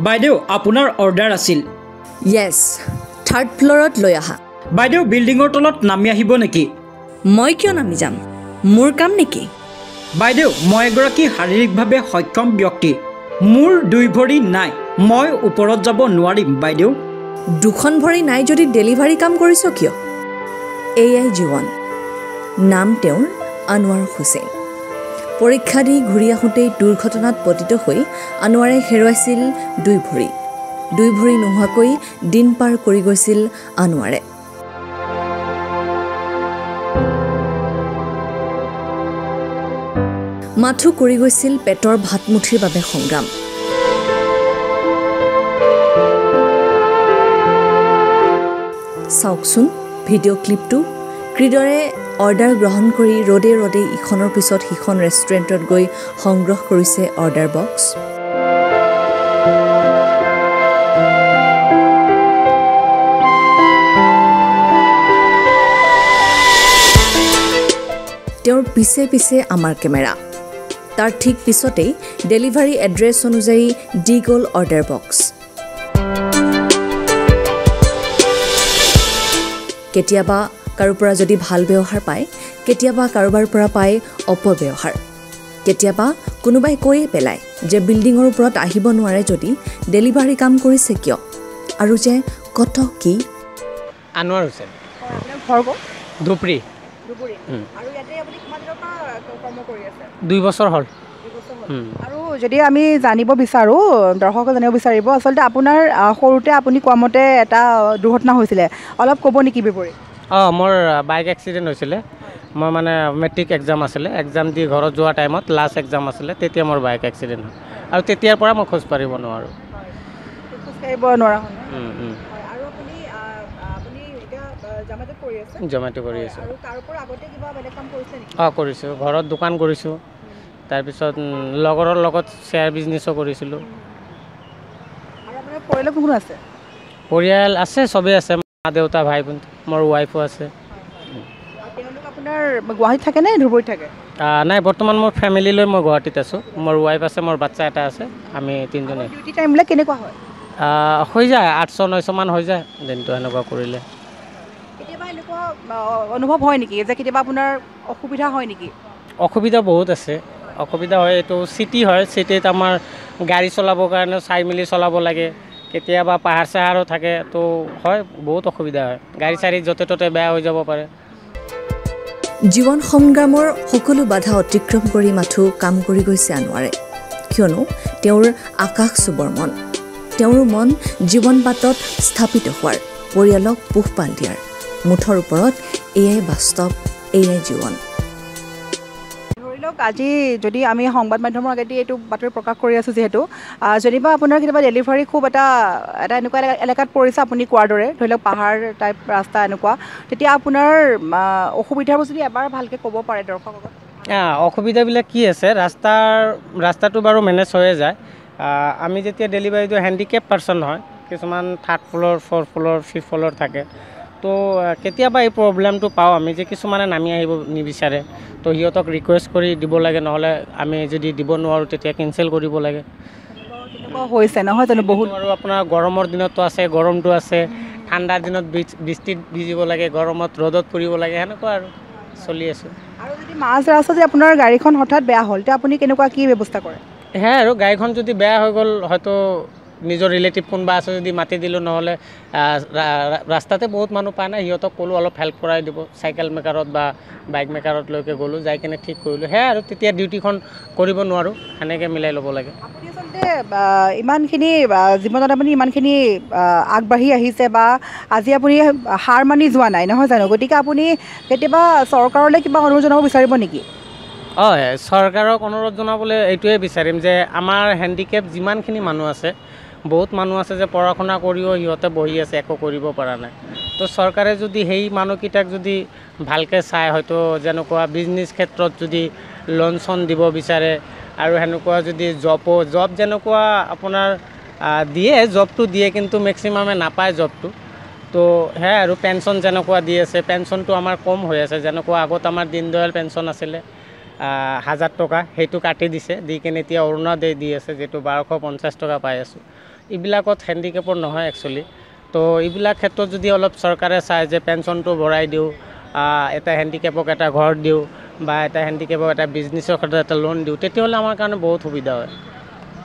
বাইদেউ আপোনাৰ অৰ্ডাৰ আছিল য়েছ থাৰ্ড ফ্ল'ৰত লৈ আহা বাইদেউ বিল্ডিঙৰ তলত নামি আহিব নেকি মই কিয় নামি যাম মোৰ কাম নেকি বাইদেউ মই এগৰাকী শাৰীৰিকভাৱে সক্ষম ব্যক্তি মোৰ দুই ভৰি নাই মই ওপৰত যাব নোৱাৰিম বাইদেউ দুখন ভৰি নাই যদি ডেলিভাৰী কাম কৰিছ কিয় এয়াই জীৱন নাম তেওঁৰ আনোৱাৰ হুছেইন পৰীক্ষা দি ঘূৰি আহোঁতেই দুৰ্ঘটনাত পতিত হৈ আনোৱাৰে হেৰুৱাইছিল দুই ভৰি নোহোৱাকৈ দিন পাৰ কৰি গৈছিল আনোৱাৰে মাথো কৰি গৈছিল পেটৰ ভাতমুঠিৰ বাবে সংগ্ৰাম চাওকচোন ভিডিঅ' ক্লিপটো কিদৰে অৰ্ডাৰ গ্ৰহণ কৰি ৰদে ইখনৰ পিছত সিখন ৰেষ্টুৰেণ্টত গৈ সংগ্ৰহ কৰিছে অৰ্ডাৰ বক্স তেওঁৰ পিছে আমাৰ কেমেৰা তাৰ ঠিক পিছতেই ডেলিভাৰী এড্ৰেছ অনুযায়ী দি গ'ল অৰ্ডাৰ বক্স কেতিয়াবা কাৰোৰ পৰা যদি ভাল ব্যৱহাৰ পায় কেতিয়াবা কাৰোবাৰ পৰা পায় অপব্যৱহাৰ কেতিয়াবা কোনোবাই কৈয়ে পেলায় যে বিল্ডিঙৰ ওপৰত আহিব নোৱাৰে যদি ডেলিভাৰী কাম কৰিছে কিয় আৰু যে কত কি আনোৱাৰ হুছেইন ঘৰ ক'ত ধুবুৰী আৰু ইয়াতে আপুনি কিমান দিনৰ পৰা কৰ্ম কৰি আছে 2 বছৰ হ'ল আৰু যদি আমি জানিব বিচাৰোঁ দৰ্শকে জানিব বিচাৰিব আচলতে আপোনাৰ সৰুতে আপুনি কোৱা মতে এটা দুৰ্ঘটনা হৈছিলে অলপ ক'ব নেকি বিপৰীত মোৰ বাইক এক্সিডেণ্ট হৈছিলে মই মানে মেট্ৰিক এক্সাম আছিলে এক্সাম দি ঘৰত যোৱা টাইমত লাষ্ট এক্সাম আছিলে তেতিয়া মোৰ বাইক এক্সিডেণ্ট হ'ল আৰু তেতিয়াৰ পৰা মই খোজ কাঢ়িব নোৱাৰোঁ খোজকাঢ়িব নোৱাৰা আৰু আপুনি এতিয়া জমেটো কৰি আছে আৰু তাৰ পৰা আগতে কিবা বেলেগ কাম কৰিছে নেকি কৰিছোঁ ঘৰত দোকান কৰিছোঁ তাৰপিছত লগৰৰ লগত শ্বেয়াৰ বিজনেছো কৰিছিলোঁ আৰু আপোনাৰ পৰিয়ালত কোন আছে পৰিয়াল আছে চবেই আছে মা দেউতা ভাই ভণ্টি মোৰ ৱাইফো আছে তেওঁলোক আপোনাৰ গুৱাহাটীত থাকে নে ধুবুৰীত থাকে নাই বৰ্তমান মোৰ ফেমিলি লৈ মই গুৱাহাটীত আছোঁ মোৰ ৱাইফ আছে মোৰ বাচ্চা এটা আছে আমি তিনিজনে ডিউটি টাইমবিলাক কেনেকুৱা হয় হৈ যায় 800-900 মান হৈ যায় দিনটো এনেকুৱা কৰিলে কেতিয়াবা এনেকুৱা অনুভৱ হয় নেকি যে কেতিয়াবা আপোনাৰ অসুবিধা হয় নেকি অসুবিধা বহুত আছে অসুবিধা হয় এইটো চিটি হয় চিটিত আমাৰ গাড়ী চলাবৰ কাৰণে চাই মেলি চলাব লাগে কেতিয়াবা পাহাৰ চাহাৰো থাকে তো হয় বহুত অসুবিধা হয় গাড়ী চাড়ী য'তে ত'তে বেয়া হৈ যাব পাৰে জীৱন সংগ্ৰামৰ সকলো বাধা অতিক্ৰম কৰি মাথো কাম কৰি গৈছে আনোৱাৰে কিয়নো তেওঁৰ আকাশ চুবৰ মন তেওঁৰ মন জীৱন বাটত স্থাপিত হোৱাৰ পৰিয়ালক পোহপাল দিয়াৰ মুঠৰ ওপৰত এয়াই বাস্তৱ এয়াই জীৱন ধৰি লওক আজি যদি আমি সংবাদ মাধ্যমৰ আগেদি এইটো বাতৰি প্ৰকাশ কৰি আছোঁ যিহেতু যদিবা আপোনাৰ কেতিয়াবা ডেলিভাৰী খুব এটা এনেকুৱা এলেকাত পৰিছে আপুনি কোৱাৰ দৰে ধৰি লওক পাহাৰ টাইপ ৰাস্তা এনেকুৱা তেতিয়া আপোনাৰ অসুবিধাবোৰ যদি এবাৰ ভালকৈ ক'ব পাৰে দৰ্শকৰ আগত অসুবিধাবিলাক কি আছে ৰাস্তাটো বাৰু মেনেজ হৈয়ে যায় আমি যেতিয়া ডেলিভাৰী দিওঁ হেণ্ডিকেপ পাৰ্চন হয় কিছুমান 3rd floor 4th floor 5th floor থাকে তো কেতিয়াবা এই প্ৰব্লেমটো পাওঁ আমি যে কিছুমানে নামি আহিব নিবিচাৰে তো সিহঁতক ৰিকুৱেষ্ট কৰি দিব লাগে নহ'লে আমি যদি দিব নোৱাৰোঁ তেতিয়া কেঞ্চেল কৰিব লাগে হৈছে নহয় জানো বহুত আৰু আপোনাৰ গৰমৰ দিনতো আছে গৰমটো আছে ঠাণ্ডাৰ দিনত বৃষ্টিত ভিজিব লাগে গৰমত ৰ'দত ফুৰিব লাগে সেনেকুৱা আৰু চলি আছোঁ আৰু যদি মাজ ৰাস্তাতে আপোনাৰ গাড়ীখন হঠাৎ বেয়া হ'ল তেতিয়া আপুনি কেনেকুৱা কি ব্যৱস্থা কৰে আৰু গাড়ীখন যদি বেয়া হৈ গ'ল হয়তো নিজৰ ৰিলেটিভ কোনোবা আছে যদি মাতি দিলোঁ নহ'লে ৰাস্তাতে বহুত মানুহ পায় নাই সিহঁতক ক'লোঁ অলপ হেল্প কৰাই দিব চাইকেল মেকাৰত বা বাইক মেকাৰত লৈকে গ'লোঁ যাই কিনে ঠিক কৰিলোঁ আৰু তেতিয়া ডিউটিখন কৰিব নোৱাৰোঁ সেনেকৈ মিলাই ল'ব লাগে আপুনি আচলতে ইমানখিনি জীৱনত আপুনি ইমানখিনি আগবাঢ়ি আহিছে বা আজি আপুনি হাৰ মানি যোৱা নাই নহয় জানো গতিকে আপুনি কেতিয়াবা চৰকাৰলৈ কিবা অনুৰোধ জনাব বিচাৰিব নেকি চৰকাৰক অনুৰোধ জনাবলৈ এইটোৱে বিচাৰিম যে আমাৰ হেণ্ডিকেপ যিমানখিনি মানুহ আছে বহুত মানুহ আছে যে পঢ়া শুনা কৰিও সিহঁতে বহি আছে একো কৰিব পৰা নাই তো চৰকাৰে যদি সেই মানুহকেইটাক যদি ভালকৈ চাই হয়তো যেনেকুৱা বিজনেছ ক্ষেত্ৰত যদি লোন চন দিব বিচাৰে আৰু সেনেকুৱা যদি জব যেনেকুৱা আপোনাৰ দিয়ে জবটো দিয়ে কিন্তু মেক্সিমামে নাপায় জবটো তো আৰু পেঞ্চন যেনেকুৱা দি আছে পেঞ্চনটো আমাৰ কম হৈ আছে যেনেকুৱা আগত আমাৰ দীনদয়াল পেঞ্চন আছিলে 1000 টকা সেইটো কাটি দিছে দি কিনে এতিয়া অৰুণোদয় দি আছে যেটো 1250 টকা পাই আছোঁ এইবিলাকত হেণ্ডিকেপৰ নহয় একচুৱেলি। তো এইবিলাক ক্ষেত্ৰত যদি অলপ চৰকাৰে চায় যে পেঞ্চনটো বঢ়াই দিওঁ, এটা হেণ্ডিকেপক এটা ঘৰ দিওঁ বা এটা হেণ্ডিকেপক এটা বিজনেছৰ ক্ষেত্ৰত এটা লোন দিওঁ, তেতিয়াহ'লে আমাৰ কাৰণে বহুত সুবিধা হয়।